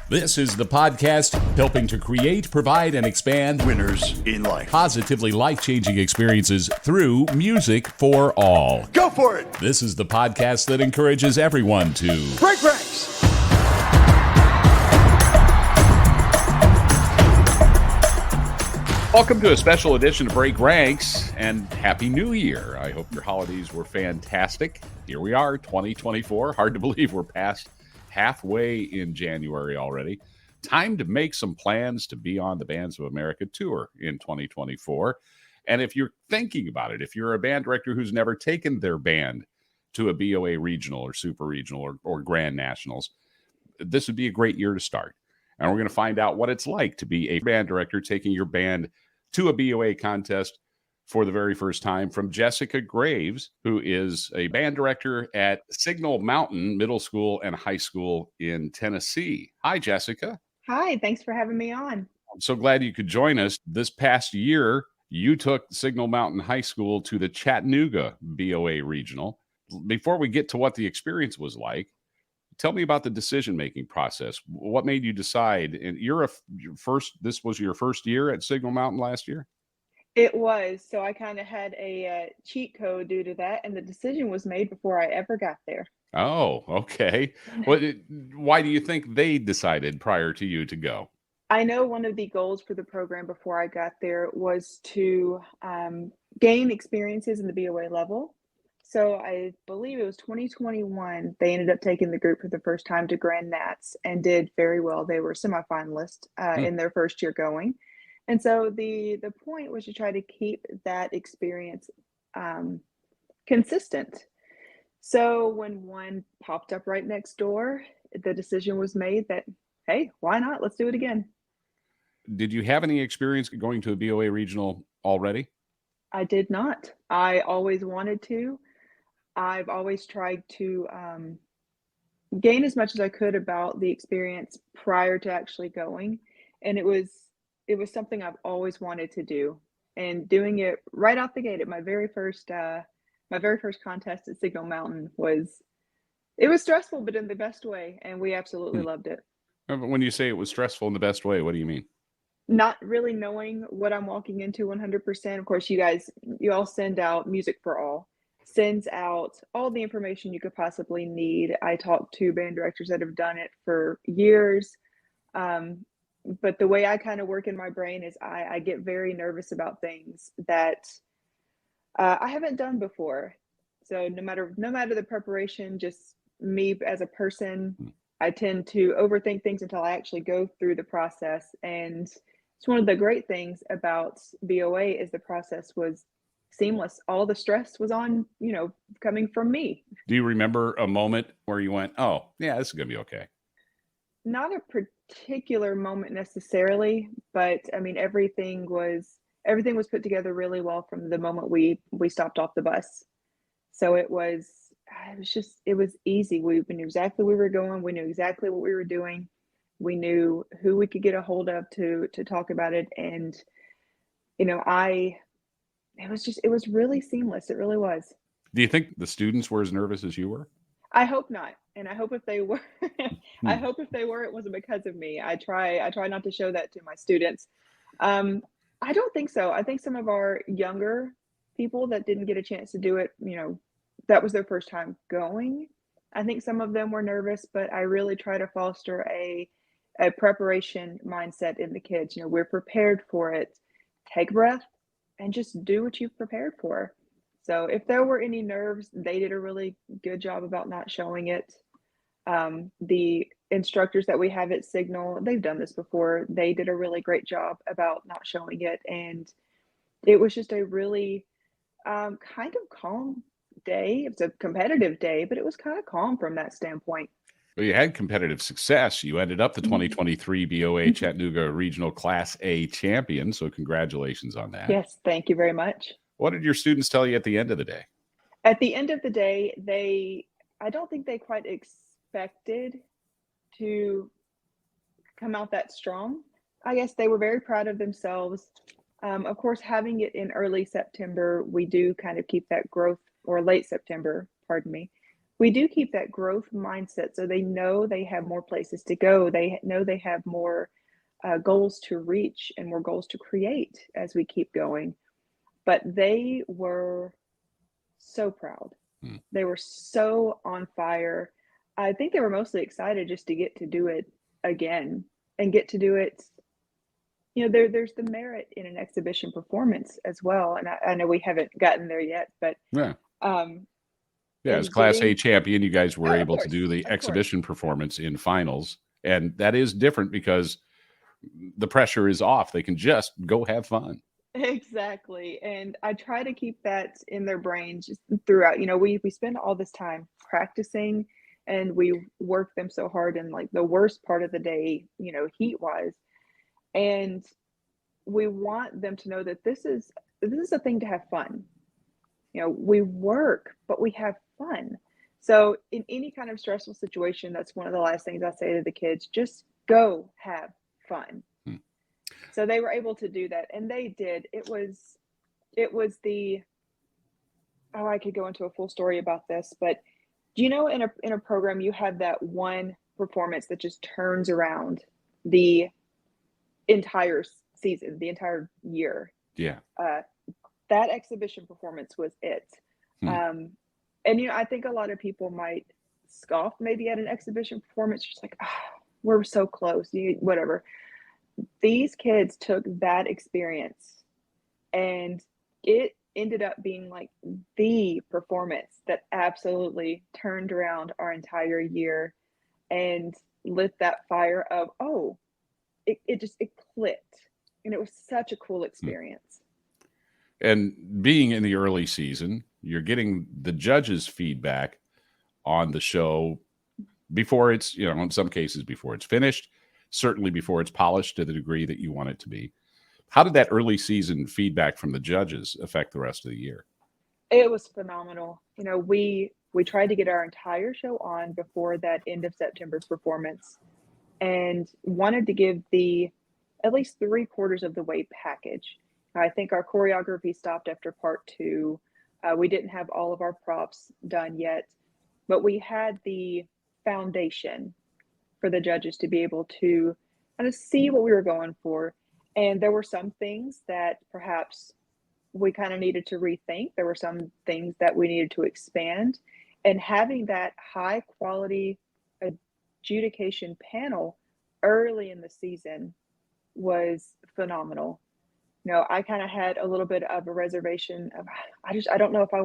This is the podcast helping to create, provide, and expand Winners in life. positively life-changing experiences through music for all. Go for it! This is the podcast that encourages everyone to Break ranks! Welcome to a special edition of Break Ranks, and Happy New Year. I hope your holidays were fantastic. Here we are, 2024. Hard to believe we're past halfway in January already. Time to make some plans to be on the Bands of America tour in 2024. And if you're thinking about it, if you're a band director who's never taken their band to a BOA regional or super regional or grand nationals, this would be a great year to start. And we're going to find out what it's like to be a band director taking your band to a BOA contest for the very first time from Jessica Graves, who is a band director at Signal Mountain Middle School and High School in Tennessee. Hi, Jessica. Hi, thanks for having me on. I'm so glad you could join us. This past year, you took Signal Mountain High School to the Chattanooga BOA Regional. Before we get to what the experience was like, tell me about the decision-making process. What made you decide? And this was your first year at Signal Mountain last year? It was. So I kind of had a cheat code due to that, and the decision was made before I ever got there. Oh, okay. Why do you think they decided prior to you to go? I know one of the goals for the program before I got there was to gain experiences in the BOA level. So I believe it was 2021, they ended up taking the group for the first time to Grand Nats and did very well. They were semifinalists in their first year going. And so the point was to try to keep that experience consistent. So when one popped up right next door, the decision was made that, hey, why not? Let's do it again. Did you have any experience going to a BOA regional already? I did not. I always wanted to. I've always tried to gain as much as I could about the experience prior to actually going. And it was something I've always wanted to do. And doing it right out the gate at my very first contest at Signal Mountain was stressful, but in the best way. And we absolutely loved it. When you say it was stressful in the best way, what do you mean? Not really knowing what I'm walking into 100%. Of course, you all send out Music for All. Sends out all the information you could possibly need. I talked to band directors that have done it for years. But the way I kind of work in my brain is I get very nervous about things that I haven't done before. So no matter the preparation, just me as a person, I tend to overthink things until I actually go through the process. And it's one of the great things about BOA is the process was seamless. All the stress was on, coming from me. Do you remember a moment where you went, oh, yeah, this is going to be okay? Not a particular moment necessarily, but I mean, everything was put together really well from the moment we stopped off the bus. So it was easy. We knew exactly where we were going. We knew exactly what we were doing. We knew who we could get a hold of to talk about it. And, it was really seamless. It really was. Do you think the students were as nervous as you were? I hope not. And I hope if they were, it wasn't because of me. I try not to show that to my students. I don't think so. I think some of our younger people that didn't get a chance to do it, that was their first time going. I think some of them were nervous, but I really try to foster a preparation mindset in the kids. We're prepared for it. Take a breath and just do what you've prepared for. So if there were any nerves, they did a really good job about not showing it. The instructors that we have at Signal, they've done this before. They did a really great job about not showing it. And it was just a really kind of calm day. It's a competitive day, but it was kind of calm from that standpoint. Well, you had competitive success. You ended up the 2023 BOA Chattanooga Regional Class A champion. So congratulations on that. Yes, thank you very much. What did your students tell you at the end of the day? At the end of the day, I don't think they quite expected to come out that strong. I guess they were very proud of themselves. Of course, having it in early September, we do kind of keep that growth, or late September, pardon me. we do keep that growth mindset so they know they have more places to go. They know they have more goals to reach and more goals to create as we keep going. But they were so proud. Hmm. They were so on fire. I think they were mostly excited just to get to do it again and get to do it. There's the merit in an exhibition performance as well. And I know we haven't gotten there yet, but Yeah. um, Yeah, as in Class A getting, champion, you guys were oh, of able to course, do the of course. exhibition performance in finals. And that is different because the pressure is off. They can just go have fun. Exactly. And I try to keep that in their brains just throughout. We spend all this time practicing and we work them so hard in like the worst part of the day, heat wise. And we want them to know that this is a thing to have fun. We work, but we have fun. So in any kind of stressful situation, that's one of the last things I say to the kids, just go have fun. Hmm. So they were able to do that, and they did. It was the oh, I could go into a full story about this, but do you know in a program you have that one performance that just turns around the entire season, the entire year? Yeah. Uh, that exhibition performance was it. Hmm. And I think a lot of people might scoff maybe at an exhibition performance, just like, we're so close, whatever. These kids took that experience and it ended up being like the performance that absolutely turned around our entire year and lit that fire of, oh, it clicked. And it was such a cool Hmm. experience. And being in the early season, you're getting the judges' feedback on the show before it's, in some cases before it's finished, certainly before it's polished to the degree that you want it to be. How did that early season feedback from the judges affect the rest of the year? It was phenomenal. We tried to get our entire show on before that end of September performance and wanted to give the at least three-quarters of the way package. I think our choreography stopped after part two. We didn't have all of our props done yet, but we had the foundation for the judges to be able to kind of see what we were going for. And there were some things that perhaps we kind of needed to rethink. There were some things that we needed to expand. And having that high quality adjudication panel early in the season was phenomenal. I kind of had a little bit of a reservation of I don't know if I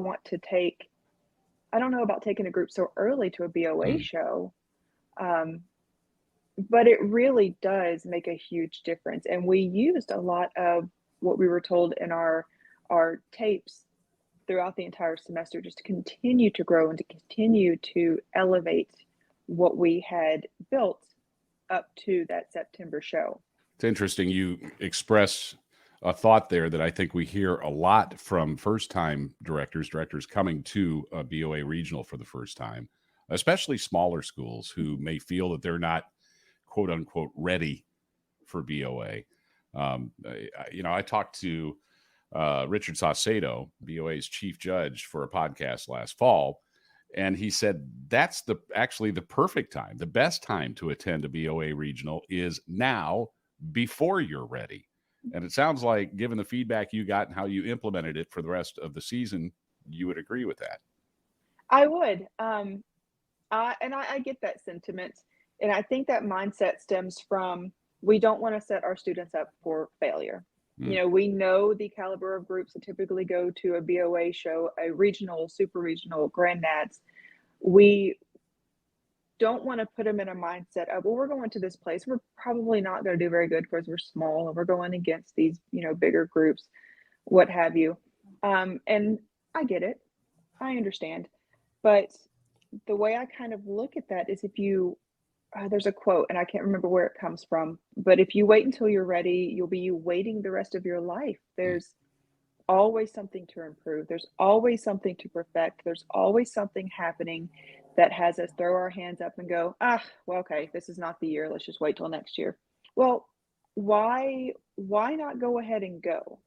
don't know about taking a group so early to a BOA Hmm. show. But it really does make a huge difference. And we used a lot of what we were told in our tapes throughout the entire semester just to continue to grow and to continue to elevate what we had built up to that September show. It's interesting. You express a thought there that I think we hear a lot from first time directors coming to a BOA regional for the first time, especially smaller schools who may feel that they're not quote unquote ready for BOA. I talked to Richard Saucedo, BOA's chief judge, for a podcast last fall, and he said that's actually the perfect time. The best time to attend a BOA regional is now, before you're ready. And it sounds like, given the feedback you got and how you implemented it for the rest of the season, you would agree with that. I would. I get that sentiment. And I think that mindset stems from we don't want to set our students up for failure. Mm. We know the caliber of groups that typically go to a BOA show, a regional, super regional, Grand Nads. We don't want to put them in a mindset of, well, we're going to this place. We're probably not going to do very good because we're small and we're going against these, bigger groups, what have you. And I get it. I understand. But the way I kind of look at that is there's a quote and I can't remember where it comes from, but if you wait until you're ready, you'll be waiting the rest of your life. There's always something to improve. There's always something to perfect. There's always something happening that has us throw our hands up and go, well, okay, this is not the year. Let's just wait till next year. Well, why not go ahead and go?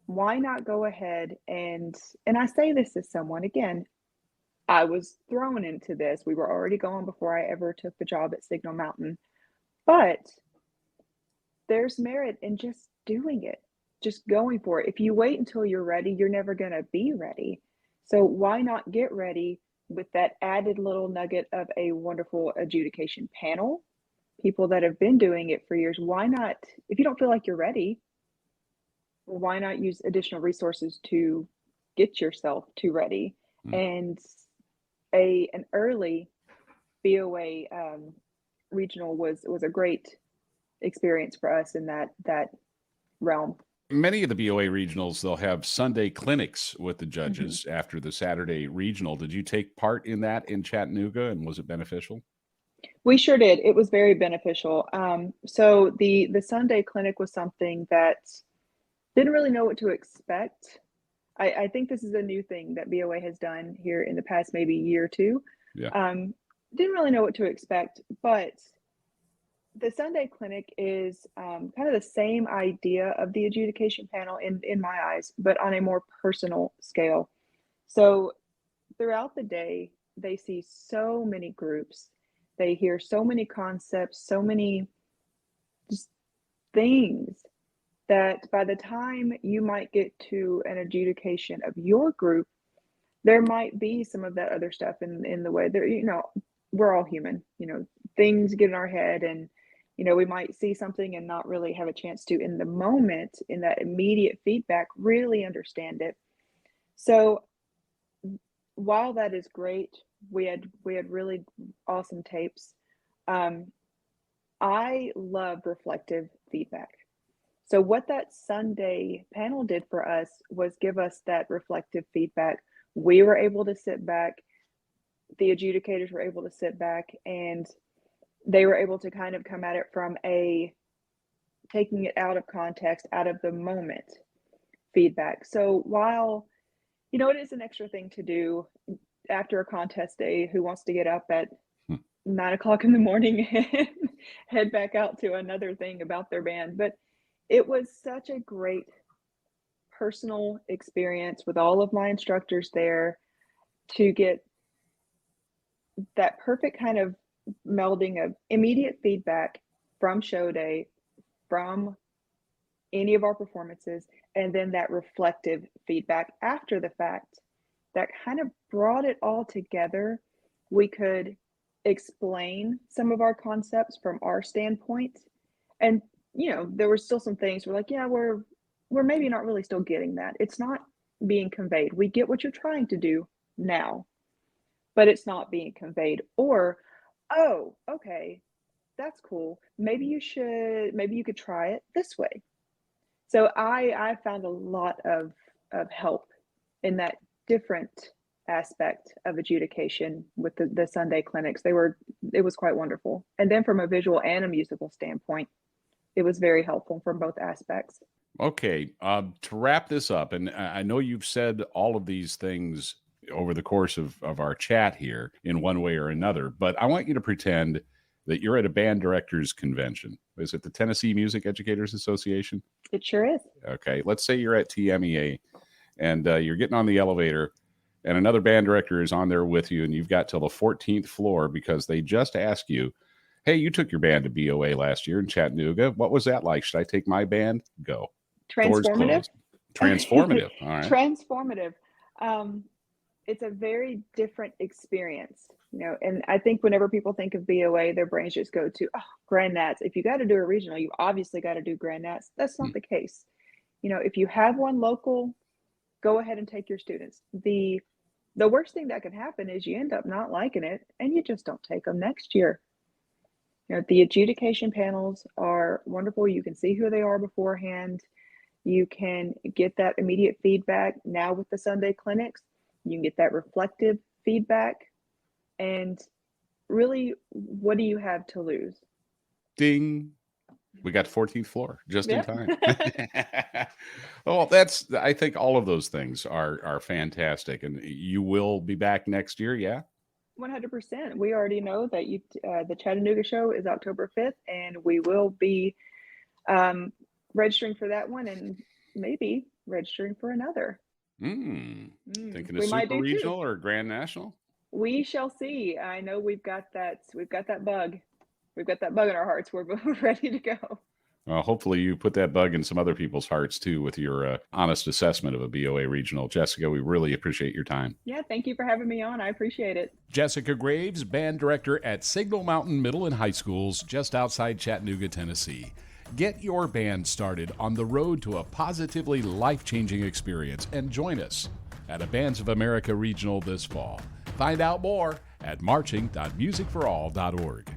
Why not go ahead and I say this as someone, again, I was thrown into this. We were already going before I ever took the job at Signal Mountain. But there's merit in just doing it, just going for it. If you wait until you're ready, you're never going to be ready. So why not get ready with that added little nugget of a wonderful adjudication panel, people that have been doing it for years? Why not, if you don't feel like you're ready, why not use additional resources to get yourself to ready? Mm. And an early BOA regional was a great experience for us in that realm. Many of the BOA regionals, they'll have Sunday clinics with the Mhm. judges after the Saturday regional. Did you take part in that in Chattanooga, and was it beneficial? We sure did. It was very beneficial. So the Sunday clinic was something that didn't really know what to expect. I think this is a new thing that BOA has done here in the past maybe year or two. Yeah. Didn't really know what to expect, but the Sunday clinic is kind of the same idea of the adjudication panel in my eyes, but on a more personal scale. So throughout the day, they see so many groups, they hear so many concepts, so many just things that by the time you might get to an adjudication of your group, there might be some of that other stuff in the way there, we're all human, things get in our head, and we might see something and not really have a chance to in the moment, in that immediate feedback, really understand it. So while that is great, we had really awesome tapes. I love reflective feedback. So what that Sunday panel did for us was give us that reflective feedback. We were able to sit back, the adjudicators were able to sit back, and they were able to kind of come at it from taking it out of context, out of the moment feedback. So while, it is an extra thing to do after a contest day, who wants to get up at 9 o'clock in the morning and head back out to another thing about their band? But it was such a great personal experience with all of my instructors there to get that perfect kind of melding of immediate feedback from show day, from any of our performances, and then that reflective feedback after the fact that kind of brought it all together. We could explain some of our concepts from our standpoint. And, there were still some things we're like, yeah, we're maybe not really still getting that. It's not being conveyed. We get what you're trying to do now, but it's not being conveyed. Or, oh, okay, that's cool. Maybe you could try it this way. So I found a lot of help in that different aspect of adjudication with the Sunday clinics. It was quite wonderful. And then from a visual and a musical standpoint, it was very helpful from both aspects. Okay, to wrap this up, and I know you've said all of these things over the course of our chat here in one way or another, but I want you to pretend that you're at a band directors convention. Is it the Tennessee Music Educators Association? It sure is. Okay, let's say you're at TMEA and you're getting on the elevator and another band director is on there with you, and you've got till the 14th floor because they just asked you, hey, you took your band to BOA last year in Chattanooga. What was that like? Should I take my band? Go. Doors Transformative. closed. Transformative. All right. Transformative. It's a very different experience, and I think whenever people think of BOA, their brains just go to, oh, Grand Nats. If you got to do a regional, you obviously got to do Grand Nats. That's not the case. If you have one local, go ahead and take your students. The worst thing that can happen is you end up not liking it and you just don't take them next year. The adjudication panels are wonderful. You can see who they are beforehand. You can get that immediate feedback. Now with the Sunday clinics, you can get that reflective feedback. And really, what do you have to lose? Ding. We got 14th floor just in Yep. time. Well, I think all of those things are fantastic. And you will be back next year, yeah? 100%. We already know that the Chattanooga show is October 5th, and we will be registering for that one and maybe registering for another. Thinking We of might Super do Regional two. or Grand National? We shall see. I know we've got that bug. We've got that bug in our hearts. We're ready to go. Hopefully, you put that bug in some other people's hearts too with your honest assessment of a BOA regional. Jessica, we really appreciate your time. Yeah, thank you for having me on. I appreciate it. Jessica Graves, band director at Signal Mountain Middle and High Schools just outside Chattanooga, Tennessee. Get your band started on the road to a positively life-changing experience and join us at a Bands of America Regional this fall. Find out more at marching.musicforall.org.